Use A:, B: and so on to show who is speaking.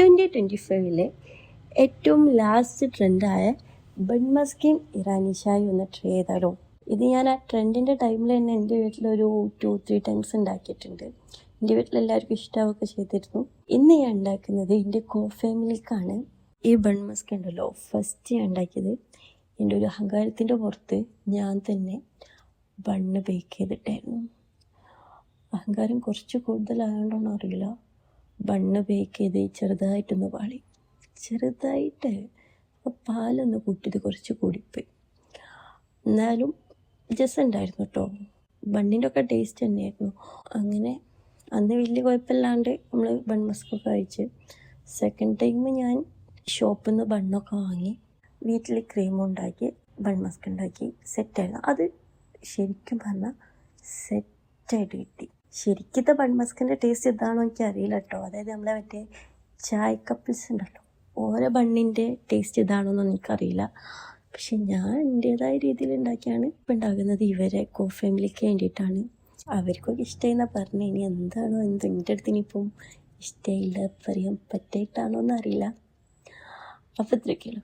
A: 2025 ഏറ്റവും last ട്രെൻഡായ bun മസ്കിൻ Irani Shaji ഒന്ന് try ചെയ്താലോ. ഇത് ഞാൻ ആ ട്രെൻഡിൻ്റെ ടൈമിൽ തന്നെ എൻ്റെ വീട്ടിലൊരു 2-3 ടൈംസ് ഉണ്ടാക്കിയിട്ടുണ്ട്. എൻ്റെ വീട്ടിലെല്ലാവർക്കും ഇഷ്ടമൊക്കെ ചെയ്തിരുന്നു. ഇന്ന് ഞാൻ ഉണ്ടാക്കുന്നത് എൻ്റെ ഫാമിലിക്കാണ്. ഈ ബൺ മസ്ക് ഉണ്ടല്ലോ, ഫസ്റ്റ് ഞാൻ ഉണ്ടാക്കിയത് എൻ്റെ ഒരു അഹങ്കാരത്തിൻ്റെ പുറത്ത് ഞാൻ തന്നെ ബണ്ണ് ബേക്ക് ചെയ്തിട്ടായിരുന്നു. അഹങ്കാരം കുറച്ച് കൂടുതലായതുകൊണ്ടാണോ അറിയില്ല, ബണ്ണ് ബേക്ക് ചെയ്ത് ചെറുതായിട്ടൊന്ന് പാളി. ചെറുതായിട്ട് പാലൊന്ന് കൂട്ടിയത് കുറച്ച് കൂടിപ്പോയി. എന്നാലും ജസ്റ്റ് ഉണ്ടായിരുന്നു കേട്ടോ. ബണ്ണിൻ്റെ ഒക്കെ ടേസ്റ്റ് തന്നെയായിരുന്നു. അങ്ങനെ അന്ന് വലിയ കുഴപ്പമില്ലാണ്ട് നമ്മൾ ബൺ മസ്കൊക്കെ കഴിച്ച്. സെക്കൻഡ് ടൈം ഞാൻ ഷോപ്പിൽ നിന്ന് ബണ്ണൊക്കെ വാങ്ങി വീട്ടിൽ ക്രീം ഉണ്ടാക്കി ബൺ മസ്ക് ഉണ്ടാക്കി. സെറ്റായിരുന്നു. അത് ശരിക്കും പറഞ്ഞാൽ സെറ്റായിട്ട് കിട്ടി. ശരിക്കത്തെ ബൺ മസ്കിൻ്റെ ടേസ്റ്റ് ഇതാണോ എനിക്ക് അറിയില്ല കേട്ടോ. അതായത് നമ്മളെ മറ്റേ ചായ കപ്പിൾസ് ഉണ്ടല്ലോ, ഓരോ ബണ്ണിൻ്റെ ടേസ്റ്റ് ഇതാണോന്നൊന്നും എനിക്കറിയില്ല. പക്ഷെ ഞാൻ എൻ്റേതായ രീതിയിൽ ഉണ്ടാക്കിയാണ് ഇപ്പം ഉണ്ടാകുന്നത്. ഇവരെ ഫാമിലിക്ക് വേണ്ടിയിട്ടാണ്. അവർക്കൊക്കെ ഇഷ്ടമായിന്നാണ് പറഞ്ഞത്. ഇനി എന്താണോ എൻ്റെ അടുത്ത് ഇനിയിപ്പം ഇഷ്ടമില്ല പറയാൻ പറ്റായിട്ടാണോ എന്നറിയില്ല. അപ്പോൾ ഇത്രയൊക്കെയുള്ളൂ.